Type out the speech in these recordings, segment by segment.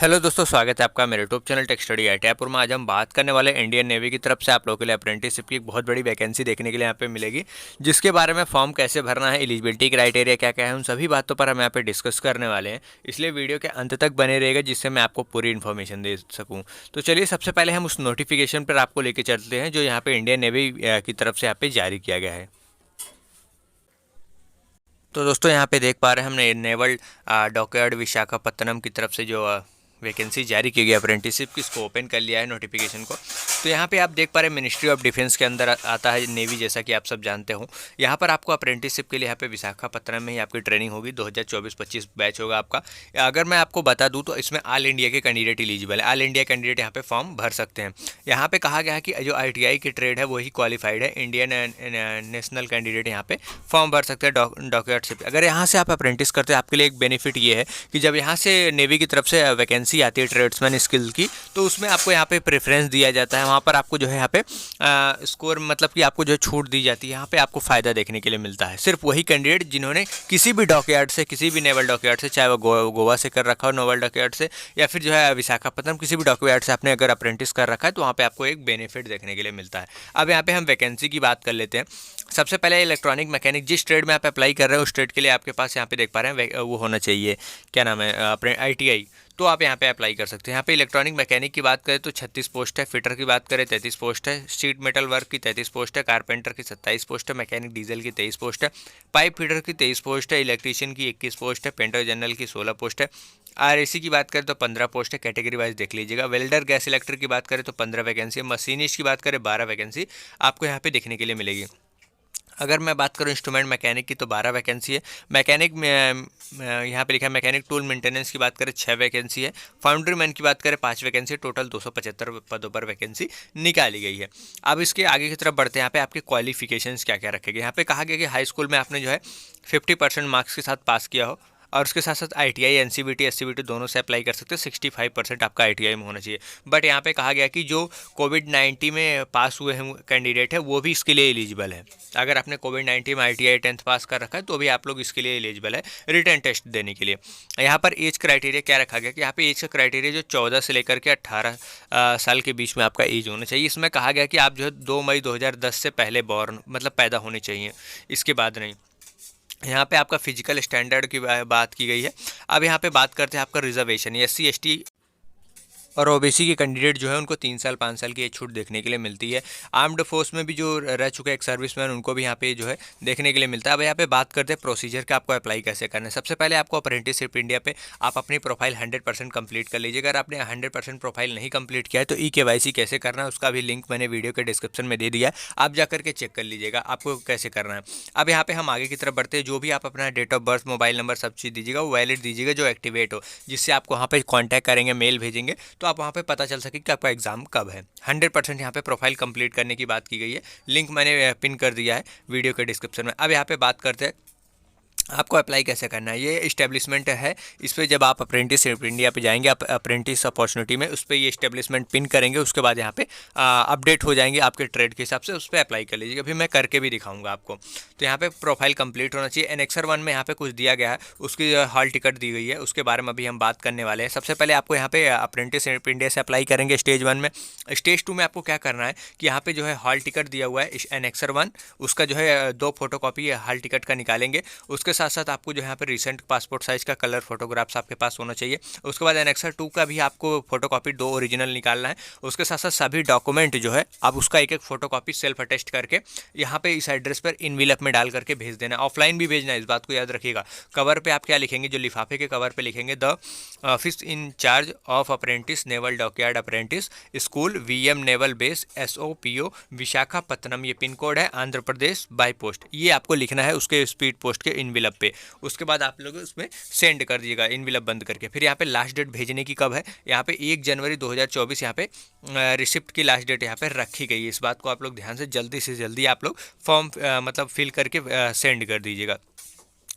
Hello दोस्तों, स्वागत है आपका मेरे YouTube channel tech study Jaipur में। आज हम बात करने वाले इंडियन नेवी की तरफ से आप लोगों के लिए अप्रेंटिसशिप की एक बहुत बड़ी वैकेंसी देखने के लिए यहाँ पे मिलेगी, जिसके बारे में फॉर्म कैसे भरना है, एलिजिबिलिटी क्राइटेरिया क्या क्या है, उन सभी बातों पर हम यहाँ पे डिस्कस करने वाले हैं। इसलिए वीडियो के अंत तक बने रहेगा, जिससे मैं आपको पूरी इन्फॉर्मेशन दे सकूँ। तो चलिए सबसे पहले हम उस नोटिफिकेशन पर आपको लेके चलते हैं जो यहाँ पे इंडियन नेवी की तरफ से यहाँ पे जारी किया गया है। तो दोस्तों यहाँ पे देख पा रहे हैं हमने नेवल डॉकयार्ड विशाखापत्तनम की तरफ से जो वैकेंसी जारी की गई अप्रेंटिसशिप की, इसको ओपन कर लिया है नोटिफिकेशन को। तो यहाँ पे आप देख पा रहे हैं मिनिस्ट्री ऑफ डिफेंस के अंदर आता है नेवी, जैसा कि आप सब जानते हो। यहाँ पर आपको अप्रेंटिसशिप के लिए यहाँ पे विशाखापत्तनम में ही आपकी ट्रेनिंग होगी। 2024-25 बैच होगा आपका। अगर मैं आपको बता दूँ तो इसमें ऑल इंडिया के कैंडिडेट एलिजिबल है। ऑल इंडिया कैंडिडेट यहाँ पे फॉर्म भर सकते हैं। यहाँ पे कहा गया है कि जो ITI की ट्रेड है वही क्वालिफाइड है। इंडियन नेशनल कैंडिडेट यहाँ पे फॉर्म भर सकते हैं डॉक्यूमेंट। अगर यहाँ से आप अप्रेंटिस करते हैं, आपके लिए एक बेनिफिट ये है कि जब यहाँ से नेवी की तरफ से वैकेंसी आती है ट्रेड्समैन स्किल की, तो उसमें आपको यहाँ पे प्रेफरेंस दिया जाता है। वहाँ पर आपको जो है यहाँ पे स्कोर मतलब कि आपको जो छूट दी जाती है, यहाँ पे आपको फ़ायदा देखने के लिए मिलता है। सिर्फ वही कैंडिडेट जिन्होंने किसी भी डॉकयार्ड से, किसी भी नेवल डॉकयार्ड से, चाहे वो गोवा से कर रखा हो नेवल डॉकयार्ड से, या फिर जो है विशाखापत्तनम, किसी भी डॉकयार्ड से आपने अगर अप्रेंटिस कर रखा है, तो वहाँ पे आपको एक बेनिफिट देखने के लिए मिलता है। अब यहाँ पे हम वैकेंसी की बात कर लेते हैं। सबसे पहले इलेक्ट्रॉनिक मैकेनिक, जिस ट्रेड में आप अप्लाई कर रहे हो उस ट्रेड के लिए आपके पास यहाँ पे देख पा रहे हैं वो होना चाहिए, क्या नाम है, अपने ITI। तो आप यहाँ पे अप्लाई कर सकते हैं। यहाँ पे इलेक्ट्रॉनिक मैकेनिक की बात करें तो 36 पोस्ट है, फिटर की बात करें 33 पोस्ट है, शीट मेटल वर्क की 33 पोस्ट है, कारपेंटर की 27 पोस्ट है, मैकेनिक डीजल की 23 पोस्ट है, पाइप फिटर की 23 पोस्ट है, इलेक्ट्रीशियन की 21 पोस्ट है, पेंटर जनरल की 16 पोस्ट है, RAC की बात करें तो 15 पोस्ट है। कैटेगरी वाइज देख लीजिएगा। वेल्डर गैस इलेक्ट्रिक की बात करें तो 15 वैकेंसी है। मशीनिस्ट की बात करें 12 वैकेंसी आपको यहाँ पे देखने के लिए मिलेगी। अगर मैं बात करूं इंस्ट्रूमेंट मैकेनिक की तो 12 वैकेंसी है। मैकेनिक में यहाँ पे लिखा है मैकेनिक टूल मेंटेनेंस की बात करें 6 वैकेंसी है। फाउंड्री मैन की बात करें 5 वैकेंसी। टोटल 275 पदों पर वैकेंसी निकाली गई है। अब इसके आगे की तरफ बढ़ते हैं। यहाँ पे आपके क्वालिफिकेशंस क्या क्या रखे गए। यहाँ पे कहा गया कि हाई स्कूल में आपने जो है 50% मार्क्स के साथ पास किया हो, और उसके साथ साथ ITI NCVT SCVT दोनों से अप्लाई कर सकते हो। 65% आपका ITI में होना चाहिए। बट यहाँ पे कहा गया कि जो कोविड-19 में पास हुए हैं कैंडिडेट है वो भी इसके लिए एलिजिबल है। अगर आपने कोविड-19 में ITI 10th पास कर रखा है तो भी आप लोग इसके लिए एलिजिबल है रिटर्न टेस्ट देने के लिए। यहाँ पर एज क्राइटेरिया क्या रखा गया कि यहाँ पे एज का क्राइटेरिया जो 14 से लेकर के 18 साल के बीच में आपका एज होना चाहिए। इसमें कहा गया कि आप जो है 2 मई 2010 से पहले बॉर्न मतलब पैदा होने चाहिए, इसके बाद नहीं। यहाँ पे आपका फिजिकल स्टैंडर्ड की बात की गई है। अब यहाँ पे बात करते हैं आपका रिजर्वेशन। SC ST और OBC के कैंडिडेट जो है उनको 3 साल 5 साल की एज छूट देखने के लिए मिलती है। आर्म्ड फोर्स में भी जो रह चुके एक सर्विसमैन उनको भी यहाँ पे जो है देखने के लिए मिलता है। अब यहाँ पे बात करते हैं प्रोसीजर का, आपको अप्लाई कैसे करना है। सबसे पहले आपको अप्रेंटिसशिप इंडिया पे आप अपनी प्रोफाइल 100% कंप्लीट कर लीजिए। अगर आपने 100% प्रोफाइल नहीं कंप्लीट किया है तो KYC कैसे करना है उसका भी लिंक मैंने वीडियो के डिस्क्रिप्शन में दे दिया है, आप जा करके चेक कर लीजिएगा आपको कैसे करना है। अब यहाँ पे हम आगे की तरफ बढ़ते हैं। जो भी आप अपना date of birth, mobile number, सब चीज़ दीजिएगा, वो वैलिड दीजिएगा जो एक्टिवेट हो, जिससे आपको वहाँ पे कॉन्टैक्ट करेंगे, मेल भेजेंगे तो आप वहाँ पे पता चल सके कि आपका एग्जाम कब है। 100% यहाँ पे प्रोफाइल कंप्लीट करने की बात की गई है। लिंक मैंने पिन कर दिया है वीडियो के डिस्क्रिप्शन में। अब यहाँ पे बात करते हैं आपको अप्लाई कैसे करना है। ये इस्टेब्लिशमेंट है, इस पर जब आप अप्रेंटिसशिप इंडिया पे जाएंगे, आप अप्रेंटिस अपॉर्चुनिटी में उस पर ये इस्टेब्लिशमेंट पिन करेंगे, उसके बाद यहाँ पे अपडेट हो जाएंगे आपके ट्रेड के हिसाब से, उस पर अप्लाई कर लीजिएगा। फिर मैं करके भी दिखाऊंगा आपको। तो यहाँ पे प्रोफाइल कंप्लीट होना चाहिए। एनेक्सर 1 में यहाँ पे कुछ दिया गया है, उसकी हॉल टिकट दी गई है, उसके बारे में अभी हम बात करने वाले हैं। सबसे पहले आपको यहाँ पे अप्रेंटिसशिप इंडिया से अप्लाई करेंगे स्टेज 1 में। स्टेज 2 में आपको क्या करना है कि यहाँ पे जो है हॉल टिकट दिया हुआ है एनेक्सर 1, उसका जो है 2 फोटोकॉपी हॉल टिकट का निकालेंगे। उसके साथ साथ आपको जो यहाँ पे रिसेंट पासपोर्ट साइज का कलर फोटोग्राफ्स आपके पास होना चाहिए। उसके बाद एनेक्सर 2 का भी आपको फोटोकॉपी 2 ओरिजिनल निकालना है। उसके साथ साथ सभी डॉक्यूमेंट जो है आप उसका एक एक फोटोकॉपी सेल्फ अटेस्ट करके यहाँ पे इस एड्रेस पर इनविलप में डाल करके भेज देना। ऑफलाइन भी भेजना है, इस बात को याद रखिएगा। कवर पे आप क्या लिखेंगे, जो लिफाफे के कवर पे लिखेंगे, the office in charge of apprentice naval dockyard apprentice school VM naval base SOPO Visakhapatnam, ये पिन कोड है, आंध्र प्रदेश, बाय पोस्ट। ये आपको लिखना है उसके स्पीड पोस्ट के इनविलप पे। उसके बाद आप लोग उसमें सेंड कर दीजिएगा इनविलप बंद करके। फिर यहाँ पे लास्ट डेट भेजने की कब है, यहाँ पे 1 जनवरी 2024 यहाँ पे रिसिप्ट की लास्ट डेट यहाँ पे रखी गई है। इस बात को आप लोग ध्यान से जल्दी आप लोग फॉर्म मतलब फिल करके सेंड कर दीजिएगा।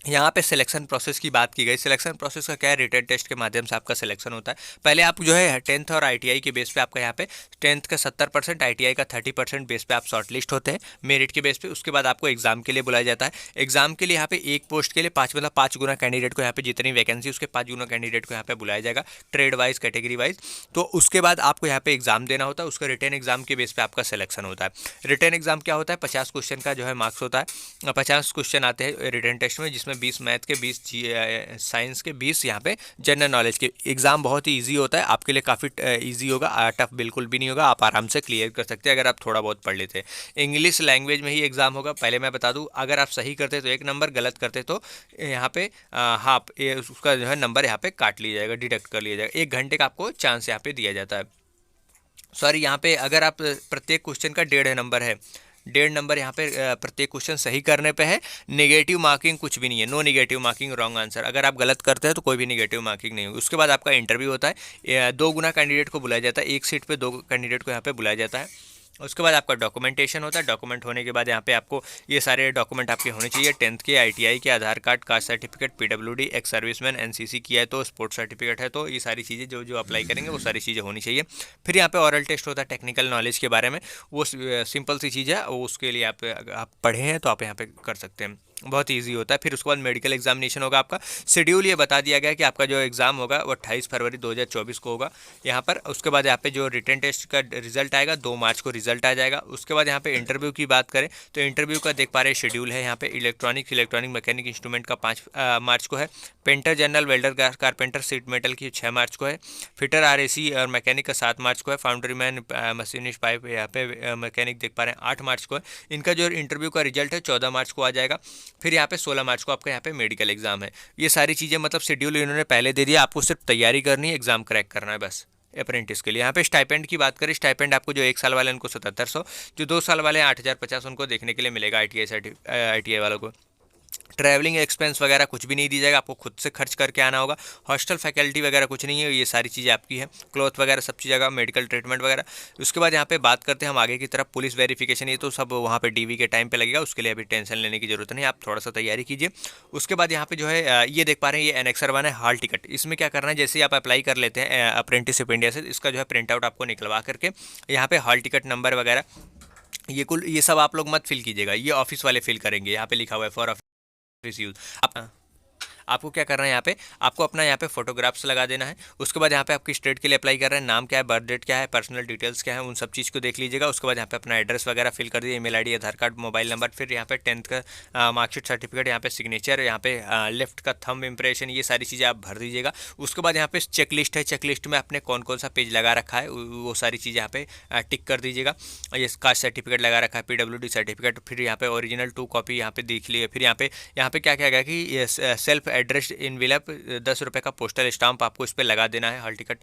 यहाँ पे सिलेक्शन प्रोसेस की बात की गई। सिलेक्शन प्रोसेस का क्या है, रिटन टेस्ट के माध्यम से आपका सिलेक्शन होता है। पहले आप जो है 10th और ITI के बेस पे आपका यहाँ पे 10th का 70%, ITI का 30% बेस पे आप शॉर्टलिस्ट होते हैं मेरिट के बेस पे। उसके बाद आपको एग्जाम के लिए बुलाया जाता है। एग्जाम के लिए यहाँ पे एक पोस्ट के लिए 5 गुना कैंडिडेट को यहाँ पे जितनी वैकेंसी उसके 5 गुना कैंडिडेट को यहाँ पे बुलाया जाएगा, ट्रेड वाइज कैटेगरी वाइज। तो उसके बाद आपको यहाँ पे एग्जाम देना होता है, उसका रिटन एग्जाम के बेस पे आपका सिलेक्शन होता है। रिटन एग्जाम क्या होता है, 50 क्वेश्चन का जो है मार्क्स होता है। 50 क्वेश्चन आते हैं रिटन टेस्ट में, जिसमें 20 मैथ के, 20 साइंस के, 20 यहाँ पे जनरल नॉलेज के। एग्जाम बहुत ही इजी होता है, आपके लिए काफ़ी इजी होगा, टफ बिल्कुल भी नहीं होगा, आप आराम से क्लियर कर सकते हैं अगर आप थोड़ा बहुत पढ़ लेते हैं। इंग्लिश लैंग्वेज में ही एग्जाम होगा। पहले मैं बता दूं, अगर आप सही करते तो 1 नंबर, गलत करते तो यहाँ पे हाफ उसका जो है नंबर यहाँ पे काट लिया जाएगा, डिडक्ट कर लिया जाएगा। 1 घंटे का आपको चांस यहाँ पे दिया जाता है। सॉरी, यहाँ पे अगर आप प्रत्येक क्वेश्चन का 1.5 नंबर है, 1.5 नंबर यहाँ पे प्रत्येक क्वेश्चन सही करने पे है। नेगेटिव मार्किंग कुछ भी नहीं है, no negative marking, wrong answer. अगर आप गलत करते हैं तो कोई भी नेगेटिव मार्किंग नहीं होगी। उसके बाद आपका इंटरव्यू होता है। 2 गुना कैंडिडेट को बुलाया जाता है, एक सीट पे 2 कैंडिडेट को यहाँ पे बुलाया जाता है। उसके बाद आपका डॉक्यूमेंटेशन होता है। डॉक्यूमेंट होने के बाद यहाँ पे आपको ये सारे डॉक्यूमेंट आपके होने चाहिए। 10th के, ITI के, Aadhaar card, caste certificate, PWD, ex serviceman, NCC किया है तो, स्पोर्ट्स सर्टिफिकेट है तो, ये सारी चीज़ें जो जो अप्लाई करेंगे वो सारी चीज़ें होनी चाहिए। फिर यहाँ पे ऑरल टेस्ट होता है टेक्निकल नॉलेज के बारे में, वो सिंपल सी चीज़ है, वो उसके लिए आप पढ़े हैं तो आप यहाँ पे कर सकते हैं, बहुत ईजी होता है। फिर उसके बाद मेडिकल एग्जामिनेशन होगा आपका। शेड्यूल ये बता दिया गया है कि आपका जो एग्ज़ाम होगा वो 28 फरवरी 2024 को होगा यहाँ पर। उसके बाद यहाँ पे जो रिटन टेस्ट का रिजल्ट आएगा 2 मार्च को रिजल्ट आ जाएगा। उसके बाद यहाँ पे इंटरव्यू की बात करें तो इंटरव्यू का देख पा रहे शेड्यूल है यहाँ पे। इलेक्ट्रॉनिक मैकेनिक इंस्ट्रूमेंट का 5 मार्च को है। Painter general, welder, carpenter, seat metal की 6 मार्च को है। फिटर RAC और मैकेनिक का 7 मार्च को है। फाउंड्री मैन, मशीनिस्ट, पाइप यहाँ पे मैकेनिक देख पा रहे हैं 8 मार्च को है। इनका जो इंटरव्यू का रिजल्ट है 14 मार्च को आ जाएगा। फिर यहाँ पे 16 मार्च को आपका यहाँ पे मेडिकल एग्जाम है। ये सारी चीज़ें मतलब शेड्यूल इन्होंने पहले दे दिया, आपको सिर्फ तैयारी करनी है, एग्जाम क्रैक करना है बस अप्रेंटिस के लिए। यहाँ पे स्टाइपेंड की बात करें, स्टाइपेंड आपको जो 1 साल वाले उनको 7700, जो 2 साल वाले 8050 उनको देखने के लिए मिलेगा ITI वालों को। ट्रैवलिंग एक्सपेंस वगैरह कुछ भी नहीं दी जाएगा, आपको खुद से खर्च करके आना होगा। हॉस्टल फैकल्टी वगैरह कुछ नहीं है, ये सारी चीज़ें आपकी है। क्लॉथ वगैरह सब चीज़ आएगा, मेडिकल ट्रीटमेंट वगैरह। उसके बाद यहाँ पे बात करते हैं हम आगे की तरफ, पुलिस वेरिफिकेशन, ये तो सब वहाँ पे DV के टाइम पे लगेगा, उसके लिए अभी टेंशन लेने की जरूरत नहीं, आप थोड़ा सा तैयारी कीजिए। उसके बाद यहाँ पे जो है ये देख पा रहे हैं, ये एनेक्सर 1 है, हॉल टिकट। इसमें क्या करना है, जैसे आप अप्लाई कर लेते हैं अप्रेंटिसशिप इंडिया से, इसका जो है प्रिंट आउट आपको निकलवा करके यहाँ पे हॉल टिकट नंबर वगैरह ये सब आप लोग मत फिल कीजिएगा, ये ऑफिस वाले फिल करेंगे। यहाँ पे लिखा हुआ है फॉर ऑफिस यूज। आपको क्या करना है, यहाँ पे आपको अपना यहाँ पे फोटोग्राफ्स लगा देना है। उसके बाद यहाँ पे आपकी स्टेट के लिए अप्लाई कर रहे हैं, नाम क्या है, बर्थ डेट क्या है, पर्सनल डिटेल्स क्या है, उन सब चीज़ को देख लीजिएगा। उसके बाद यहाँ पे अपना एड्रेस वगैरह फिल कर दिए, ईमेल ID, आधार कार्ड, मोबाइल नंबर। फिर यहाँ पे 10th का मार्कशीट, सर्टिफिकेट, यहाँ पे सिग्नेचर, यहाँ पे लेफ्ट का थंब इम्प्रेशन, ये सारी चीज़ें आप भर दीजिएगा। उसके बाद यहाँ पे चेकलिस्ट है, चेकलिस्ट में आपने कौन कौन सा पेज लगा रखा है वो सारी चीज़ें यहाँ पे टिक कर दीजिएगा। ये कास्ट सर्टिफिकेट लगा रखा है, PWD सर्टिफिकेट, फिर यहाँ पे ओरिजिनल 2 कॉपी यहाँ पे देख लिए। फिर यहाँ पे क्या क्या गया कि सेल्फ एड्रेस इनविलप 10 रुपये का पोस्टल स्टाम्प आपको इस पर लगा देना है, हॉल टिकट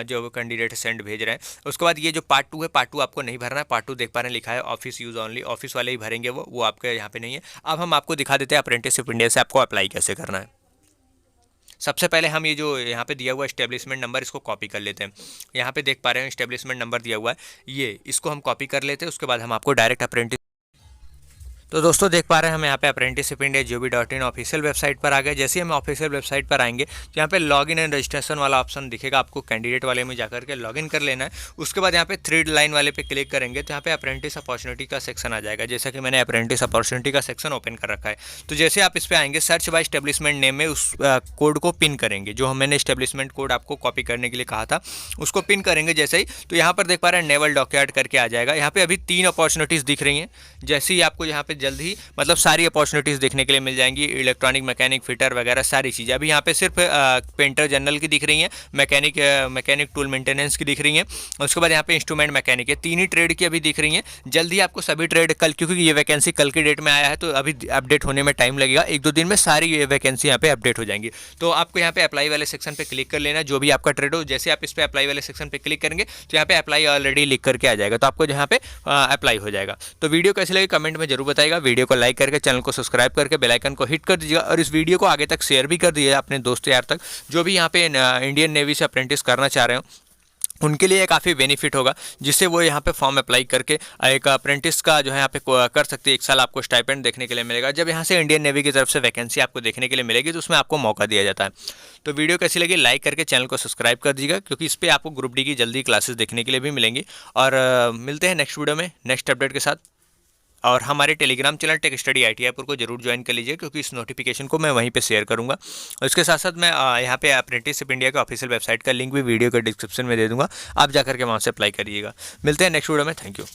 जो कैंडिडेट सेंड भेज रहे हैं। उसके बाद ये जो पार्ट 2 है, पार्ट 2 आपको नहीं भरना है। पार्ट 2 देख पा रहे हैं लिखा है ऑफिस यूज़ ऑनली, ऑफिस वाले ही भरेंगे, वो आपके यहाँ पे नहीं है। अब हम आपको दिखा देते हैं अप्रेंटिसशिप इंडिया से आपको अप्लाई कैसे करना है। सबसे पहले हम ये जो यहाँ पे दिया हुआ एस्टेब्लिशमेंट नंबर, इसको कॉपी कर लेते हैं। यहाँ पे देख पा रहे हैं एस्टेब्लिशमेंट नंबर दिया हुआ है, ये इसको हम कॉपी कर लेते हैं। उसके बाद हम आपको डायरेक्ट अप्रेंटिस, तो दोस्तों देख पा रहे हैं हम यहाँ पे apprenticeship India GOV.in official website पर आ गए। जैसे ही हम ऑफिशियल वेबसाइट पर आएंगे तो यहाँ पे लॉगिन एंड रजिस्ट्रेशन वाला ऑप्शन दिखेगा, आपको कैंडिडेट वाले में जाकर के लॉगिन कर लेना है। उसके बाद यहाँ पे 3 लाइन वाले पे क्लिक करेंगे तो यहाँ पे अप्रेंटिस अपॉर्चुनिटी का सेक्शन आ जाएगा। जैसा कि मैंने अप्रेंटिस अपॉर्चुनिटी का सेक्शन ओपन कर रखा है, तो जैसे आप इस पर आएंगे सर्च बाय एस्टेब्लिशमेंट नेम में उस कोड को पिन करेंगे, जो मैंने एस्टेब्लिशमेंट कोड आपको कॉपी करने के लिए कहा था, उसको पिन करेंगे जैसे ही, तो यहाँ पर देख पा रहे हैं नेवल डॉकयार्ड करके आ जाएगा। यहाँ पे अभी 3 अपॉर्चुनिटीज़ दिख रही हैं। जैसे ही आपको यहाँ पे जल्द ही मतलब सारी अपॉर्चुनिटीज़ देखने के लिए मिल जाएंगी, इलेक्ट्रॉनिक, मैकेनिक, फिटर वगैरह सारी चीज़ें। अभी यहाँ पे सिर्फ पेंटर जनरल की दिख रही हैं, मैकेनिक टूल मेंटेनेंस की दिख रही हैं। उसके बाद यहाँ पे इंस्ट्रूमेंट मैकेनिक है, 3 ही ट्रेड की अभी दिख रही हैं। जल्दी आपको सभी ट्रेड कल, क्योंकि ये वैकेंसी कल की डेट में आया है तो अभी अपडेट होने में टाइम लगेगा, 1-2 दिन में सारी ये वैकेंसी यहाँ पे अपडेट हो जाएंगी। तो आपको यहाँ पे अप्लाई वाले सेक्शन पे क्लिक कर लेना, जो भी आपका ट्रेड हो। जैसे आप इस पर अप्लाई वाले सेक्शन पे क्लिक करेंगे तो यहाँ पे अप्लाई ऑलरेडी लिख करके आ जाएगा, तो आपको यहाँ पे अप्लाई हो जाएगा। तो वीडियो कैसी लगी कमेंट में जरूर बताइएगा। वीडियो को लाइक करके चैनल को सब्सक्राइब करके बेल आइकन को हिट कर दीजिएगा, और इस वीडियो को आगे तक शेयर भी कर दीजिएगा अपने दोस्त यार तक, जो भी यहाँ पे इंडियन नेवी से अप्रेंटिस करना चाह रहे हो। उनके लिए काफ़ी बेनिफिट होगा, जिससे वो यहाँ पे फॉर्म अप्लाई करके एक अप्रेंटिस का जो है यहाँ पे कर सकते हैं। 1 साल आपको स्टाइपेंड देखने के लिए मिलेगा। जब यहाँ से इंडियन नेवी की तरफ से वैकेंसी आपको देखने के लिए मिलेगी तो उसमें आपको मौका दिया जाता है। तो वीडियो कैसी लगी लाइक करके चैनल को सब्सक्राइब कर दीजिएगा, क्योंकि इस पर आपको ग्रुप डी की जल्दी क्लासेस देखने के लिए भी मिलेंगी। और मिलते हैं नेक्स्ट वीडियो में नेक्स्ट अपडेट के साथ। और हमारे Telegram channel tech study ITI को जरूर ज्वाइन कर लीजिए, क्योंकि इस नोटिफिकेशन को मैं वहीं पे शेयर करूंगा। और इसके साथ साथ मैं यहाँ पे अप्रेंटिसशिप इंडिया के ऑफिशियल वेबसाइट का लिंक भी वीडियो के डिस्क्रिप्शन में दे दूंगा, आप जाकर के वहाँ से अप्लाई करिएगा। मिलते हैं नेक्स्ट वीडियो में। Thank you.